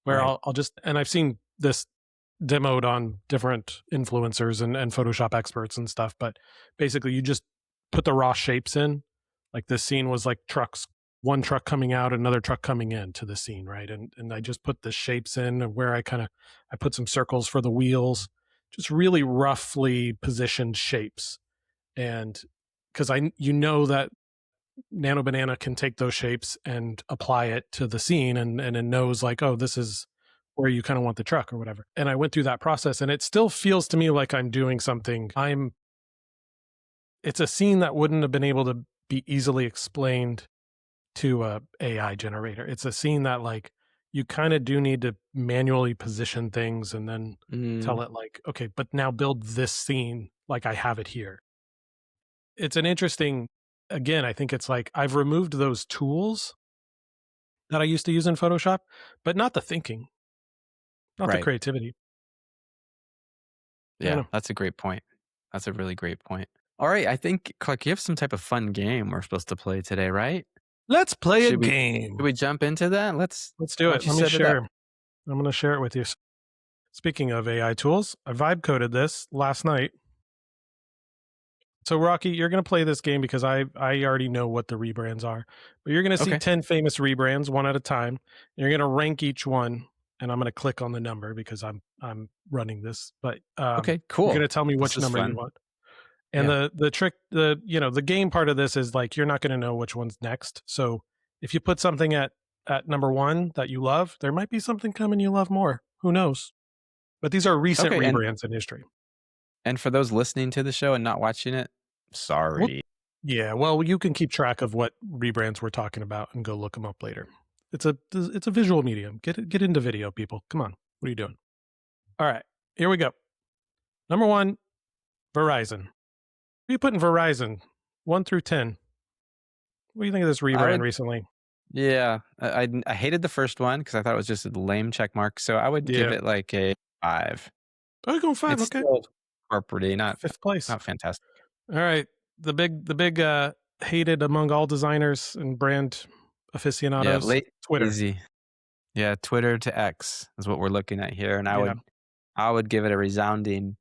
Where Right. I'll just and I've seen this demoed on different influencers and Photoshop experts and stuff, but basically you just put the raw shapes in. Like this scene was like trucks one truck coming out, another truck coming in to the scene, right? And I just put the shapes in and where I put some circles for the wheels, just really roughly positioned shapes. And because that NanoBanana can take those shapes and apply it to the scene, and it knows like, oh, this is where you kind of want the truck or whatever. And I went through that process, and it still feels to me like I'm doing something. It's a scene that wouldn't have been able to be easily explained to a AI generator. It's a scene that like you kind of do need to manually position things and then Mm, tell it like, okay, but now build this scene like I have it here. It's an interesting, again, I think it's like I've removed those tools that I used to use in Photoshop, but not the thinking, not the right. creativity. I don't Yeah, know. that's a great point. That's a really great point. All right, I think, Clark, you have some type of fun game we're supposed to play today, right? Let's play a Should we should game. we jump into that? Let's do Why it. don't you Let me set it up? share. I'm going to share it with you. Speaking of AI tools, I vibe coded this last night. So Rocky, you're going to play this game because I already know what the rebrands are. But you're going to see Okay. 10 famous rebrands one at a time. And you're going to rank each one, and I'm going to click on the number because I'm running this. But Okay, you're going cool. to tell me This which is number you fun. want. And Yeah. the trick, the game part of this is like you're not going to know which one's next. So if you put something at number 1 that you love, there might be something coming you love more. Who knows? But these are recent Okay, rebrands in history. and for those listening to the show and not watching it, Well, sorry. yeah, well, you can keep track of what rebrands we're talking about and go look them up later. It's a visual medium. Get into video, people. Come on. What are you doing? All right, here we go. Number 1, Verizon. What are you putting Verizon? 1 through 10. What do you think of this I rebrand would recently? yeah, I hated the first one because I thought it was just a lame check mark, so I would give Yeah. it like a 5. Oh, you're going 5. It's Okay. still corporate not 5th place. fantastic. All right. The big hated among all designers and brand Yeah, aficionados, Twitter. lazy. Yeah, Twitter to X is what we're looking at here, and Yeah. I would give it a resounding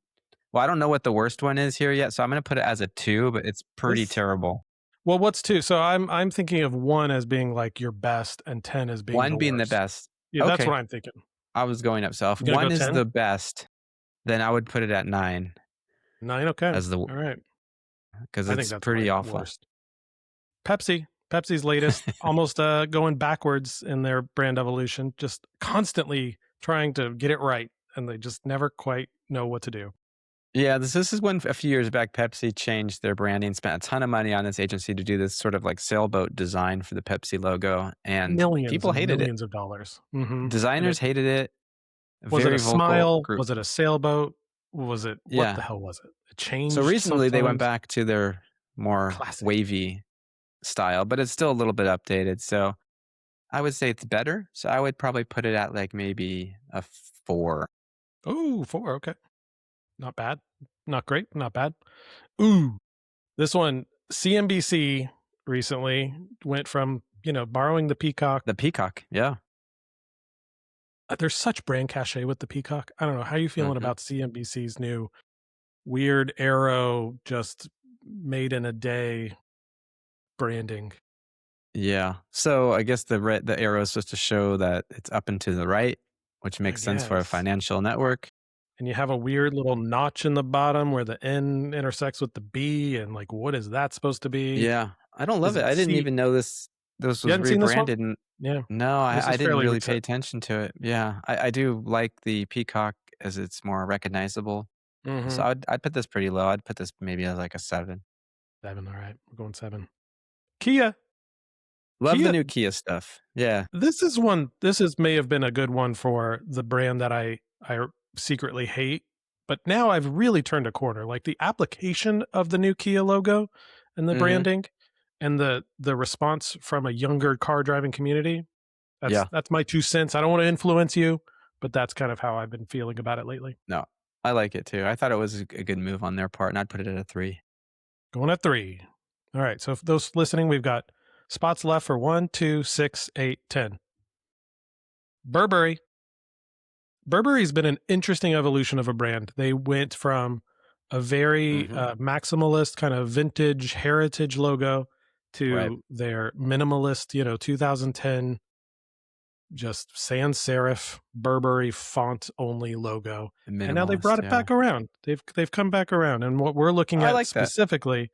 well, I don't know what the worst one is here yet, so I'm gonna put it as a 2, but it's pretty This terrible. Well, what's 2? So I'm thinking of 1 as being like your best and 10 as being 1 the being the worst. best. Yeah, that's Okay, what I'm thinking. I was going up. So if You gonna go 1 is 10? the best, then I would put it at 9 9, okay. as the All right. because I think it's that's pretty my awful. worst. Pepsi. Pepsi's latest, almost going backwards in their brand evolution, just constantly trying to get it right, and they just never quite know what to do. Yeah, this is when a few years back, Pepsi changed their branding, spent a ton of money on this agency to do this sort of like sailboat design for the Pepsi logo, and Millions people and hated it. millions of dollars. Mhm. And it Designers hated it. was it a Very vocal smile? group. Was it a sailboat? Was it what the Yeah. hell was it? It So changed recently they went sometimes. back to their more Classic. wavy style, but it's still a little bit updated. So I would say it's better. So I would probably put it at like maybe a 4. Ooh, 4, okay. Not bad. Not great, not bad. Ooh, this one, CNBC recently went from, borrowing the peacock. The peacock, yeah. There's such brand cachet with the peacock. I don't know. How you feeling Mhm. about CNBC's new weird arrow, just made in a day branding? Yeah. So I guess the arrow is supposed to show that it's up and to the right, which I makes sense for a guess. financial network. And you have a weird little notch in the bottom where the N intersects with the B, and like, what is that supposed to be? Yeah. I don't Is love it. it I didn't C? even know this You was hadn't seen this one? rebranded and Yeah, no, this I is didn't fairly really pay recent. attention to it. Yeah. I do like the peacock as it's more recognizable. So Mhm. I'd put this pretty low. I'd put this maybe as like a 7. 7, all right. We're going 7. Kia. Love the Kia, new Kia stuff. Yeah. this is may have been a good one for the brand that I secretly hate, but now I've really turned a corner. Like the application of the new Kia logo and the Mhm. branding and the response from a younger car driving community. That's Yeah. that's my 2 cents. I don't want to influence you, but that's kind of how I've been feeling about it lately. No. I like it too. I thought it was a good move on their part and I'd put it at a 3. Going at 3. All right. So for those listening, we've got spots left for 1, 2, 6, 8, 10. Burberry. Burberry's been an interesting evolution of a brand. They went from a very Mhm. maximalist kind of vintage heritage logo Right. to their minimalist, 2010 just sans serif Burberry font only logo, and now they've brought Minimalist, it yeah. back around. They've come back around, and what we're looking I at like that. specifically,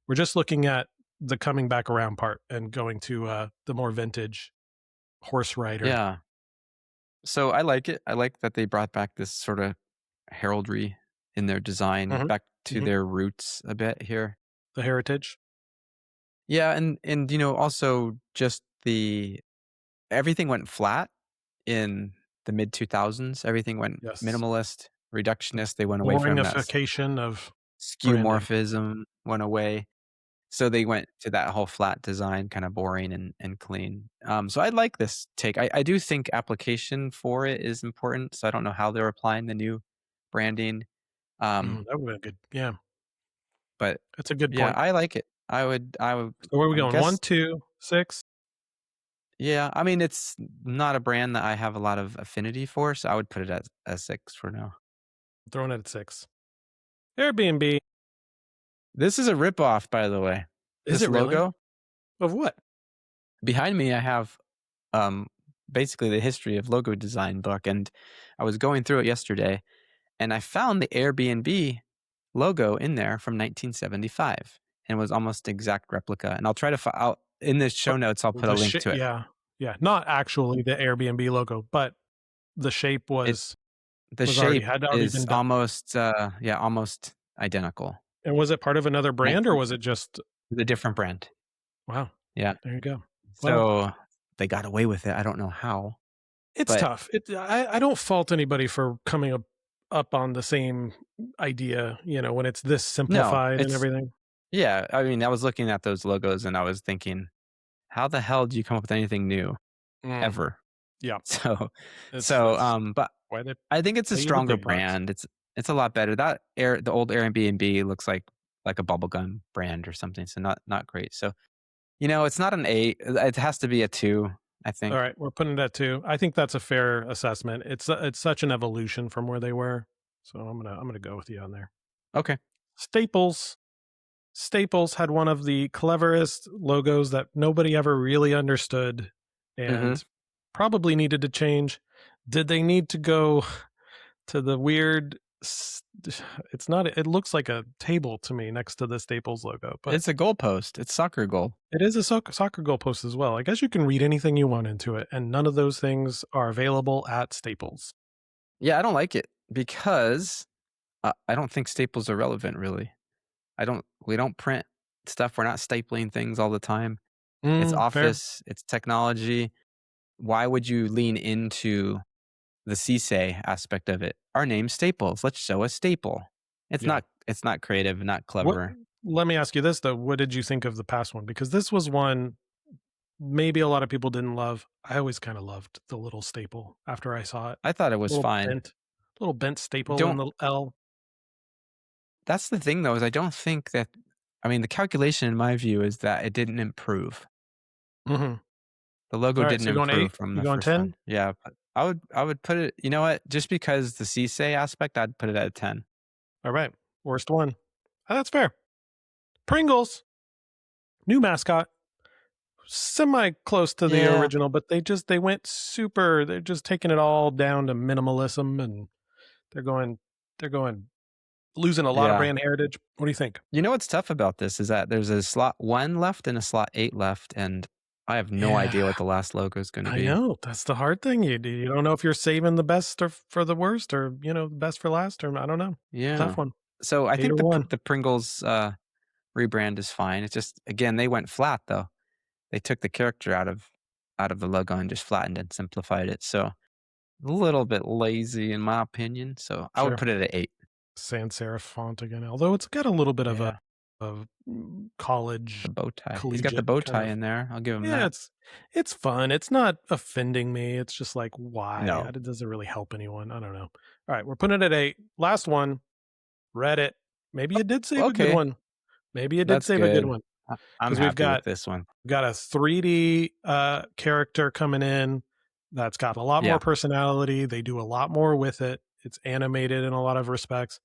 we're just looking at the coming back around part and going to the more vintage horse rider. Yeah. So I like it. I like that they brought back this sorta heraldry in their design, Mhm, back to mhm. their roots a bit here. The heritage. Yeah, and, also just the everything went flat in the mid-2000s. Everything went Yes. minimalist, The reductionist. They went away from that boringification of branding. skeuomorphism went away. So they went to that whole flat design, kinda boring and clean. So I like this take. I do think application for it is important, so I don't know how they're applying the new branding. Um, That would've been good. Yeah, but that's a good yeah, point. I like it. I would So where are we I would going? 1, guess 2, 6? yeah, I mean, it's not a brand that I have a lot of affinity for, so I would put it as 6 for now. Throwing it at 6. Airbnb. This is a ripoff, by the way. Is This it really? logo Of what? behind me, I have, um, basically the history of logo design book, and I was going through it yesterday, and I found the Airbnb logo in there from 1975, and it was almost exact replica, and I'll try to I'll in the show But notes, I'll put a the link shape, to it. yeah, yeah, not actually the Airbnb logo, but the shape It the was already shape had already is been done. almost, yeah, almost identical. And was it part of another brand or 19 was it just It's a different brand. wow, Yeah. there you go. Well, So, they got away with it, I don't know how, it's but tough. I don't fault anybody for coming up on the same idea, when it's this no, simplified and it's everything. yeah, I mean, I was looking at those logos and I was thinking, "How the hell do you come up with anything new Mm, ever?" yeah, So that's but why they I think it's a pay you the stronger big bucks. brand, it's a lot better. The old Airbnb looks like a bubblegum brand or something, so not great. So, it's not an 8, it has to be a 2, I All think. right, we're putting it at 2. I think that's a fair assessment. It's such an evolution from where they were, so I'm gonna go with you on there. Okay. Staples. Staples had one of the cleverest logos that nobody ever really understood Mhm. and probably needed to change. Did they need to go to the weird it's not it looks like a table to me next to the Staples logo, but It's a goalpost, it's soccer goal. it is a soccer goal post as well. I guess you can read anything you want into it, and none of those things are available at Staples. Yeah, I don't like it because, I don't think staples are relevant, really. We don't print stuff, we're not stapling things all the time. It's Fair. office, it's technology. Why would you lean into the CSAY aspect of it? Our name's Staples, let's show a staple. Yeah. It's not creative, not What clever. let me ask you this though, what did you think of the past one? Because this was one maybe a lot of people didn't love. I always kinda loved the little staple after I saw it. I thought it was Little fine. bent little bent staple in Don't the L. That's the thing though, is I don't think that I mean, the calculation in my view is that it didn't improve. Mhm. The logo Alright, didn't so you're going 8? improve from You the going first 10? one. Yeah, but I would put it you know what? Just because the CSAY aspect, I'd put it at a 10. Alright. Worst one. That's fair. Pringles, new mascot. Semi close to the Yeah, original, but they went super they're just taking it all down to minimalism and they're going they're going losing a lot of yeah. brand heritage. What do you think? You know what's tough about this is that there's a slot 1 left and a slot 8 left, and I have no idea Yeah, what the last logo is gonna I be. know. That's the hard thing. You don't know if you're saving the best or for the worst or, the best for last or I don't know. Tough Yeah. one. So, I 8 think or 1. the Pringles, rebrand is fine. It's just again, they went flat, though. They took the character out of the logo and just flattened and simplified it, so a little bit lazy in my opinion, so I would Sure. put it at 8. Sans serif font again, although it's got a little bit of a Yeah, college, the bow tie. He's got the collegiate bow kind tie of in there, I'll give him yeah, that. it's fun. It's not offending me. It's just like, why? No. It doesn't really help anyone. I don't know. All right, we're putting it at 8. Last one, Reddit. Maybe it did save a good Okay, one. Maybe it did that's save a good good. one I'm because happy with this one. we've got a 3D character coming in that's got a lot more Yeah. personality. They do a lot more with it. It's animated in a lot of respects.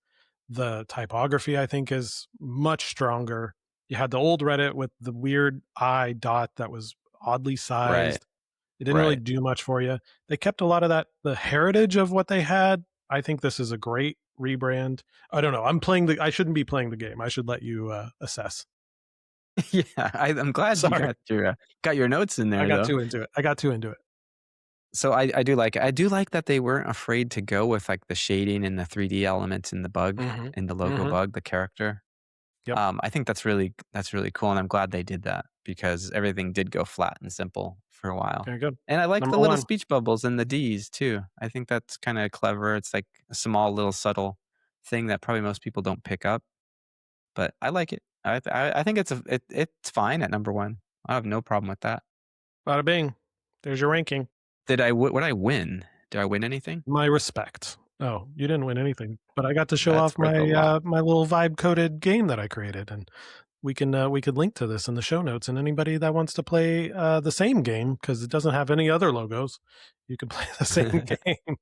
The typography, I think, is much stronger. You had the old Reddit with the weird eye dot that was oddly Right, sized. It didn't really right. do much for you. They kept a lot of that the heritage of what they had. I think this is a great rebrand. I don't know. I shouldn't be playing the game. I should let you, assess. Yeah, I'm glad you Sorry. got your notes in I there, got though. too into it. I got too into it. So I do like it. I do like that they weren't afraid to go with, like, the shading and the 3D elements in the bug, Mhm. in the logo Mhm. bug, the character. Yep. I think that's really cool, and I'm glad they did that because everything did go flat and simple for a while. Very good. And I like the Number little 1. speech bubbles and the Ds too. I think that's kinda clever. It's like a small little subtle thing that probably most people don't pick up, but I like it. I think it's fine at number 1. I have no problem with that. Bada bing. There's your ranking. What'd I win? Did I win anything? My respect. Oh, you didn't win anything, but I got to show That's off worth a lot. my little vibe coded game that I created, and we could link to this in the show notes, and anybody that wants to play, the same game because it doesn't have any other logos, you can play the same game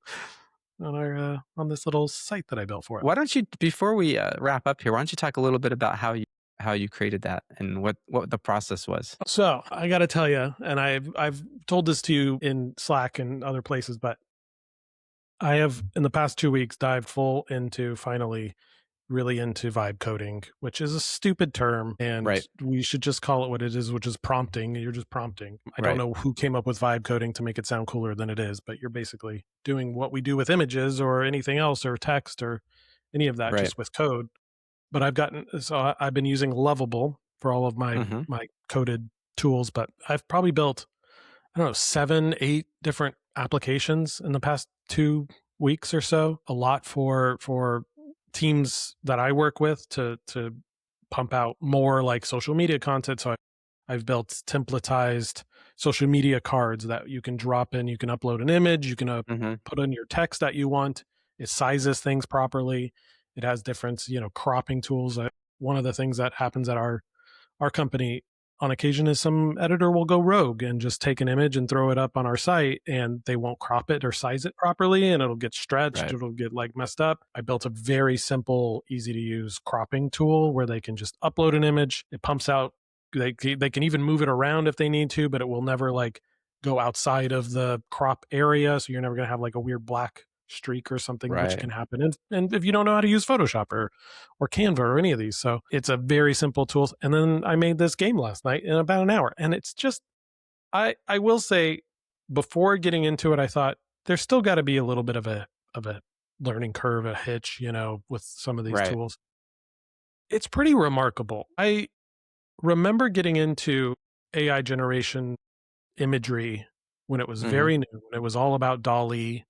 on on this little site that I built for it. Why don't you before we, wrap up here, why don't you talk a little bit about how you created that and what the process was? So, I gotta tell you, and I've told this to you in Slack and other places, but I have, in the past 2 weeks, dived full into finally really into vibe coding, which is a stupid term, and Right, we should just call it what it is, which is prompting. You're just prompting. I don't right, know who came up with vibe coding to make it sound cooler than it is, but you're basically doing what we do with images or anything else or text or any of that right. just with code. But I've been using Lovable for all of Mhm, my coded tools, but I've probably built, I don't know, 7, 8 different applications in the past 2 weeks or so. A lot for teams that I work with to pump out more like social media content. So I've built templatized social media cards that you can drop in. You can upload an image. You can mhm, put in your text that you want. It sizes things properly. It has different, cropping tools. One of the things that happens at our company on occasion is some editor will go rogue and just take an image and throw it up on our site, and they won't crop it or size it properly, and it'll get stretched, right, it'll get like messed up. I built a very simple, easy to use cropping tool where they can just upload an image, it pumps out, they can even move it around if they need to, but it will never like go outside of the crop area, so you're never going to have like a weird black streak or something, which right. can happen. And if you don't know how to use Photoshop or Canva or any of these. So it's a very simple tool. And then I made this game last night in about an hour. And it's just, I will say, before getting into it, I thought there's still got to be a little bit of a learning curve, a hitch, with some of these Right. tools. It's pretty remarkable. I remember getting into AI generation imagery when it was Mhm. very new, when it was all about Dolly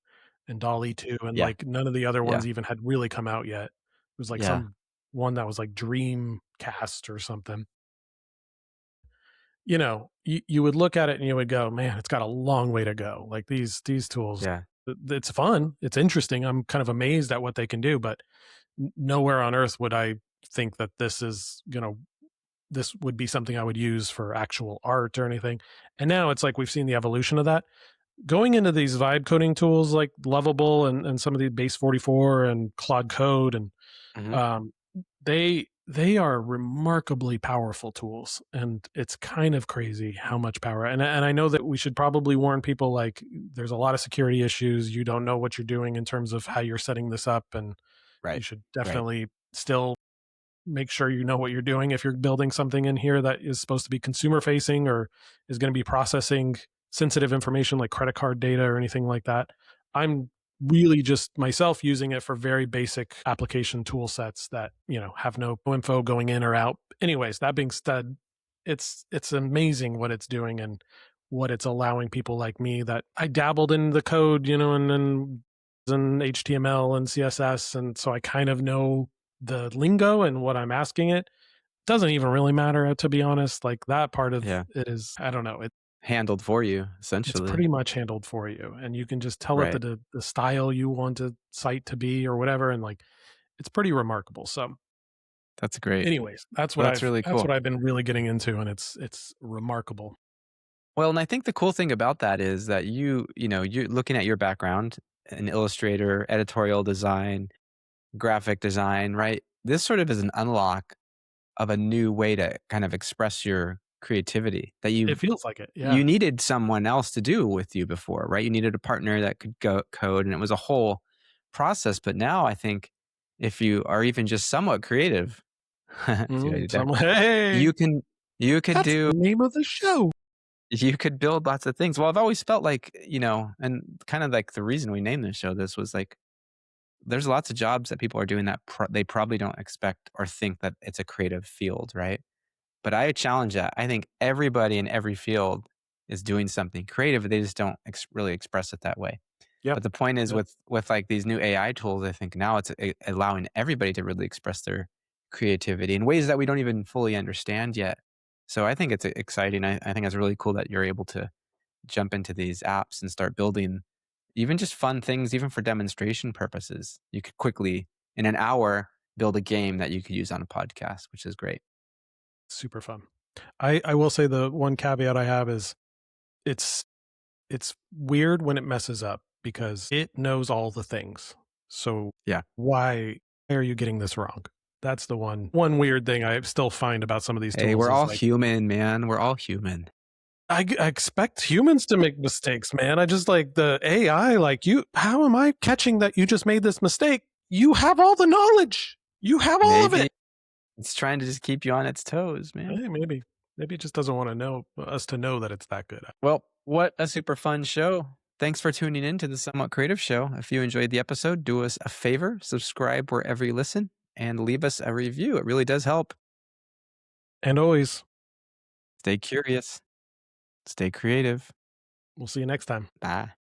and Dolly 2, and Yeah, like none of the other yeah, ones even had really come out yet. It was like yeah, some one that was like Dreamcast or something. You would look at it and you would go, "Man, it's got a long way to go." Like these tools, yeah. it's fun, it's interesting. I'm kind of amazed at what they can do, but nowhere on earth would I think that this would be something I would use for actual art or anything. And now it's like we've seen the evolution of that. Going into these vibe coding tools like Lovable and some of the Base 44 and Claude Code, and Mhm. um, they are remarkably powerful tools, and it's kind of crazy how much power. And I know that we should probably warn people, like, there's a lot of security issues. You don't know what you're doing in terms of how you're setting this up, and you Right, should right, definitely still make sure you know what you're doing if you're building something in here that is supposed to be consumer facing or is going to be processing sensitive information like credit card data or anything like that. I'm really just myself using it for very basic application tool sets that, have no info going in or out. Anyways, that being said, it's amazing what it's doing and what it's allowing people like me that I dabbled in the code, and HTML and CSS, and so I kind of know the lingo and what I'm asking it. Doesn't even really matter, to be honest. Like that part of yeah. it is, I don't know. Handled for you, It's essentially. pretty much handled for you, and you can just tell it Right. the style you want a site to be or whatever, and like it's pretty remarkable. So, That's great. anyways, Well, that's really that's what cool. I've been really getting into, and it's remarkable. Well, and I think the cool thing about that is that you're looking at your background, an illustrator, editorial design, graphic design, right? This sort of is an unlock of a new way to kind of express your creativity that It you feels like it, you yeah. needed someone else to do with you before, right? You needed a partner that could go code, and it was a whole process. But now I think if you are even just somewhat creative, see what I Mhm, did there? some hey, You can you could that's do the name of the show. you could build lots of things. Well, I've always felt like, and kind of like the reason we named this show this was like there's lots of jobs that people are doing that they probably don't expect or think that it's a creative field, right? But I challenge that. I think everybody in every field is doing something creative. They just don't really express it that way. Yep, But the point is yep, with like these new AI tools, I think now it's allowing everybody to really express their creativity in ways that we don't even fully understand yet. So I think it's exciting. I think it's really cool that you're able to jump into these apps and start building even just fun things, even for demonstration purposes. You could quickly, in an hour, build a game that you could use on a podcast, which is great. super fun. I will say the one caveat I have is it's it's weird when it messes up because it knows all the things. So Yeah. why are you getting this wrong? That's the one weird thing I still find about some of these Hey, tools we're is all like human, man. We're all human. I expect humans to make mistakes, man. I just like the AI, like you, how am I catching that you just made this mistake? You have all the knowledge. You have all of Maybe it. it's trying to just keep you on its toes, man. Hey, maybe it just doesn't want to know us to know that it's that good. Well, what a super fun show. Thanks for tuning in to the Somewhat Creative Show. If you enjoyed the episode, do us a favor, subscribe wherever you listen, and leave us a review. It really does help. And always, Stay curious, stay creative. we'll see you next time. Bye.